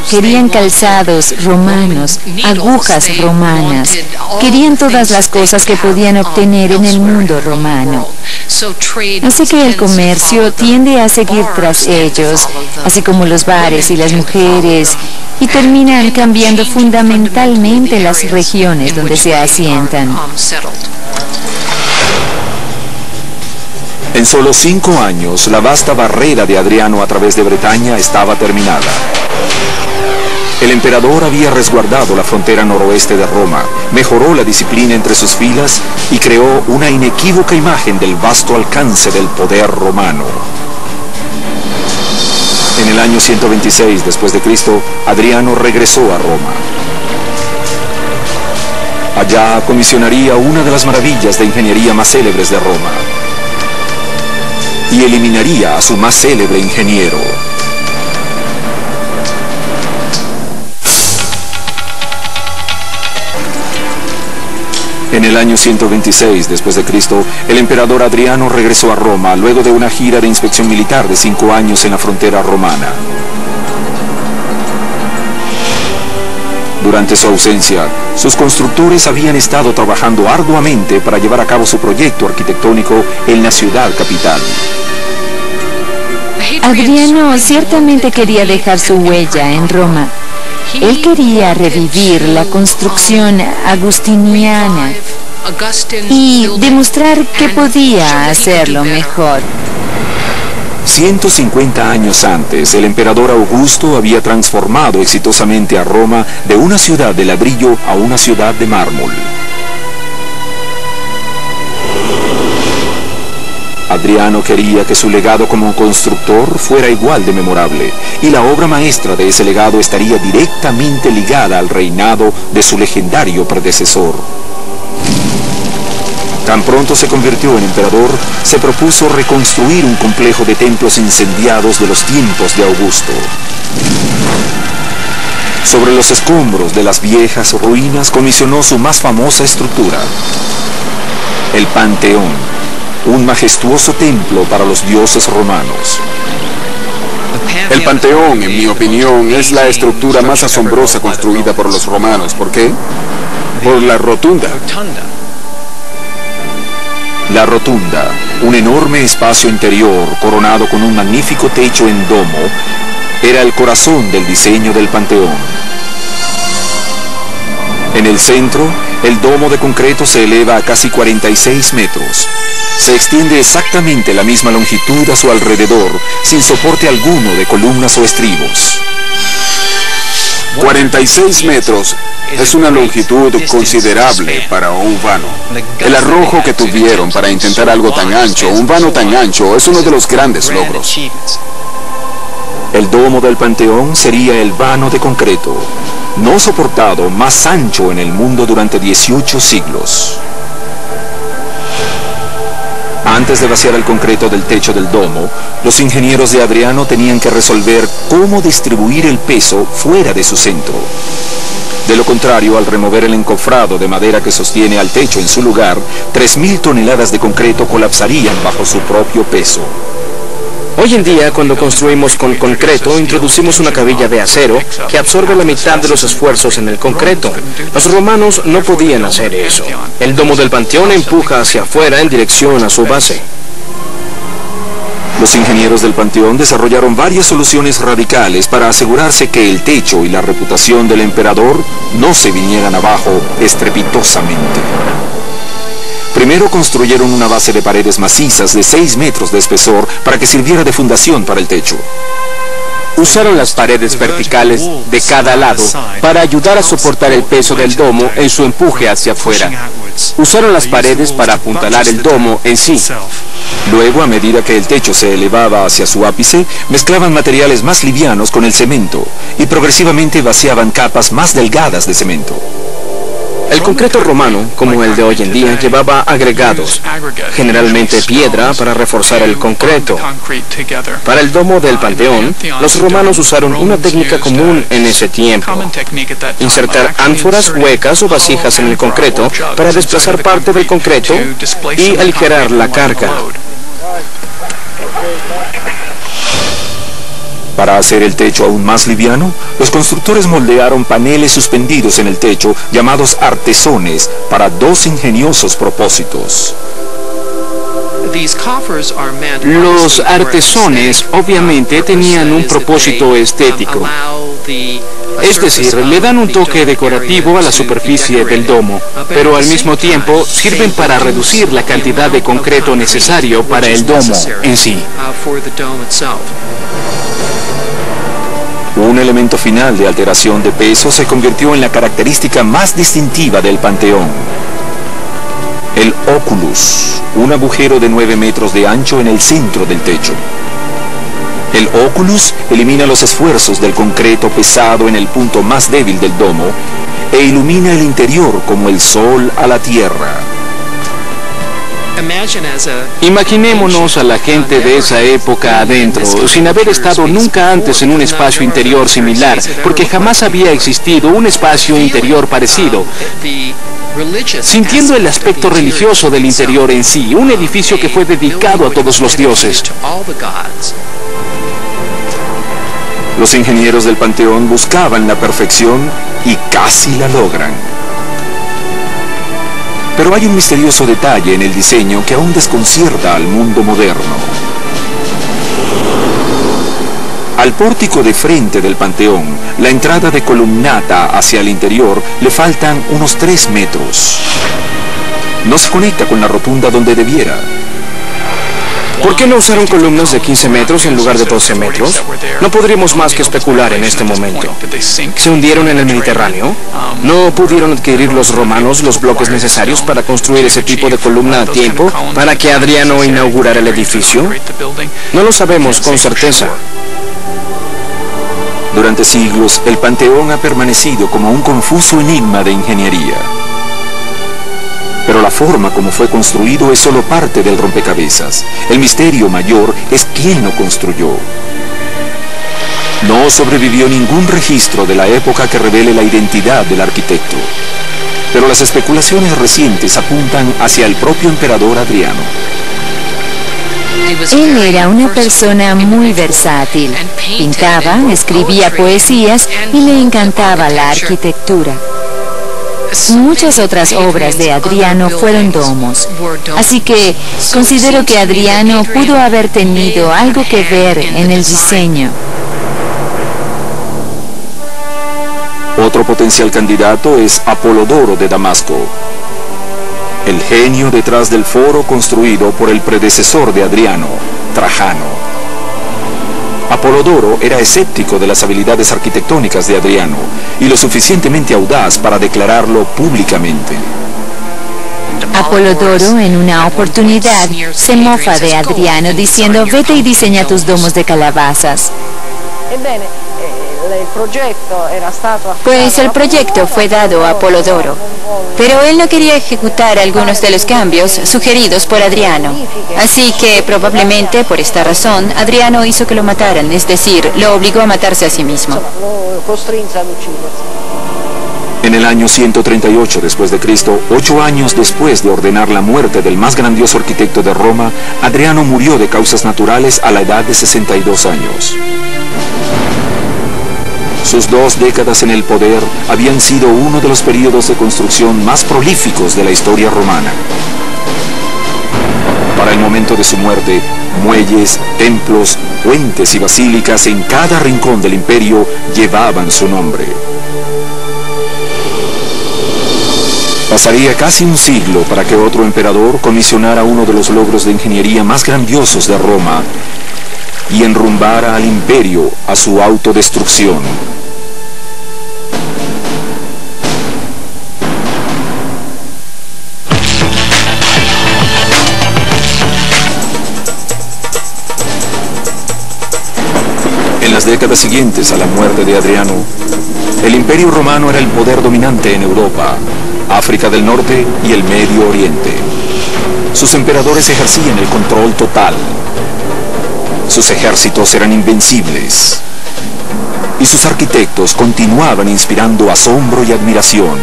Querían calzados romanos, agujas romanas. Querían todas las cosas que podían obtener en el mundo romano. Así que el comercio tiende a seguir tras ellos, así como los bares y las mujeres, y terminan cambiando fundamentalmente las regiones donde se asientan. En solo 5 años, la vasta barrera de Adriano a través de Bretaña estaba terminada. El emperador había resguardado la frontera noroeste de Roma, mejoró la disciplina entre sus filas y creó una inequívoca imagen del vasto alcance del poder romano. En el año 126 después de Cristo, Adriano regresó a Roma. Allá comisionaría una de las maravillas de ingeniería más célebres de Roma y eliminaría a su más célebre ingeniero. En el año 126 después de Cristo, el emperador Adriano regresó a Roma luego de una gira de inspección militar de 5 años en la frontera romana. Durante su ausencia, sus constructores habían estado trabajando arduamente para llevar a cabo su proyecto arquitectónico en la ciudad capital. Adriano ciertamente quería dejar su huella en Roma. Él quería revivir la construcción agustiniana y demostrar que podía hacerlo mejor. 150 años antes, el emperador Augusto había transformado exitosamente a Roma de una ciudad de ladrillo a una ciudad de mármol. Adriano quería que su legado como constructor fuera igual de memorable, y la obra maestra de ese legado estaría directamente ligada al reinado de su legendario predecesor. Tan pronto se convirtió en emperador, se propuso reconstruir un complejo de templos incendiados de los tiempos de Augusto. Sobre los escombros de las viejas ruinas comisionó su más famosa estructura, el Panteón. Un majestuoso templo para los dioses romanos. El Panteón, en mi opinión, es la estructura más asombrosa construida por los romanos. ¿Por qué? Por la rotunda. La rotunda, un enorme espacio interior coronado con un magnífico techo en domo, era el corazón del diseño del Panteón. En el centro, el domo de concreto se eleva a casi 46 metros. Se extiende exactamente la misma longitud a su alrededor, sin soporte alguno de columnas o estribos. 46 metros es una longitud considerable para un vano. El arrojo que tuvieron para intentar algo tan ancho, un vano tan ancho, es uno de los grandes logros. El domo del Panteón sería el vano de concreto, no soportado más ancho en el mundo durante 18 siglos. Antes de vaciar el concreto del techo del domo, los ingenieros de Adriano tenían que resolver cómo distribuir el peso fuera de su centro. De lo contrario, al remover el encofrado de madera que sostiene al techo en su lugar, 3.000 toneladas de concreto colapsarían bajo su propio peso. Hoy en día, cuando construimos con concreto, introducimos una cabilla de acero que absorbe la mitad de los esfuerzos en el concreto. Los romanos no podían hacer eso. El domo del Panteón empuja hacia afuera en dirección a su base. Los ingenieros del Panteón desarrollaron varias soluciones radicales para asegurarse que el techo y la reputación del emperador no se vinieran abajo estrepitosamente. Primero construyeron una base de paredes macizas de 6 metros de espesor para que sirviera de fundación para el techo. Usaron las paredes verticales de cada lado para ayudar a soportar el peso del domo en su empuje hacia afuera. Usaron las paredes para apuntalar el domo en sí. Luego, a medida que el techo se elevaba hacia su ápice, mezclaban materiales más livianos con el cemento y progresivamente vaciaban capas más delgadas de cemento. El concreto romano, como el de hoy en día, llevaba agregados, generalmente piedra, para reforzar el concreto. Para el domo del Panteón, los romanos usaron una técnica común en ese tiempo: insertar ánforas huecas o vasijas en el concreto para desplazar parte del concreto y aligerar la carga. Para hacer el techo aún más liviano, los constructores moldearon paneles suspendidos en el techo llamados artesones para dos ingeniosos propósitos. Los artesones obviamente tenían un propósito estético. Es decir, le dan un toque decorativo a la superficie del domo, pero al mismo tiempo sirven para reducir la cantidad de concreto necesario para el domo en sí. Un elemento final de alteración de peso se convirtió en la característica más distintiva del Panteón: el oculus, un agujero de 9 metros de ancho en el centro del techo. El oculus elimina los esfuerzos del concreto pesado en el punto más débil del domo e ilumina el interior como el sol a la tierra. Imaginémonos a la gente de esa época adentro, sin haber estado nunca antes en un espacio interior similar, porque jamás había existido un espacio interior parecido. Sintiendo el aspecto religioso del interior en sí, un edificio que fue dedicado a todos los dioses. Los ingenieros del Panteón buscaban la perfección y casi la logran. Pero hay un misterioso detalle en el diseño que aún desconcierta al mundo moderno. Al pórtico de frente del Panteón, la entrada de columnata hacia el interior le faltan unos 3 metros. No se conecta con la rotunda donde debiera. ¿Por qué no usaron columnas de 15 metros en lugar de 12 metros? No podríamos más que especular en este momento. ¿Se hundieron en el Mediterráneo? ¿No pudieron adquirir los romanos los bloques necesarios para construir ese tipo de columna a tiempo para que Adriano inaugurara el edificio? No lo sabemos con certeza. Durante siglos, el Panteón ha permanecido como un confuso enigma de ingeniería. Pero la forma como fue construido es solo parte del rompecabezas. El misterio mayor es quién lo construyó. No sobrevivió ningún registro de la época que revele la identidad del arquitecto. Pero las especulaciones recientes apuntan hacia el propio emperador Adriano. Él era una persona muy versátil. Pintaba, escribía poesías y le encantaba la arquitectura. Muchas otras obras de Adriano fueron domos, así que considero que Adriano pudo haber tenido algo que ver en el diseño. Otro potencial candidato es Apolodoro de Damasco, el genio detrás del foro construido por el predecesor de Adriano, Trajano. Apolodoro era escéptico de las habilidades arquitectónicas de Adriano y lo suficientemente audaz para declararlo públicamente. Apolodoro en una oportunidad se mofa de Adriano diciendo: vete y diseña tus domos de calabazas. Pues el proyecto fue dado a Apolodoro, pero él no quería ejecutar algunos de los cambios sugeridos por Adriano. Así que probablemente por esta razón Adriano hizo que lo mataran, es decir, lo obligó a matarse a sí mismo. En el año 138 después de Cristo, 8 años después de ordenar la muerte del más grandioso arquitecto de Roma, Adriano murió de causas naturales a la edad de 62 años. Sus 2 décadas en el poder habían sido uno de los períodos de construcción más prolíficos de la historia romana. Para el momento de su muerte, muelles, templos, puentes y basílicas en cada rincón del imperio llevaban su nombre. Pasaría casi un siglo para que otro emperador comisionara uno de los logros de ingeniería más grandiosos de Roma y enrumbara al imperio a su autodestrucción. En las décadas siguientes a la muerte de Adriano, el Imperio Romano era el poder dominante en Europa, África del Norte y el Medio Oriente. Sus emperadores ejercían el control total. Sus ejércitos eran invencibles. Y sus arquitectos continuaban inspirando asombro y admiración.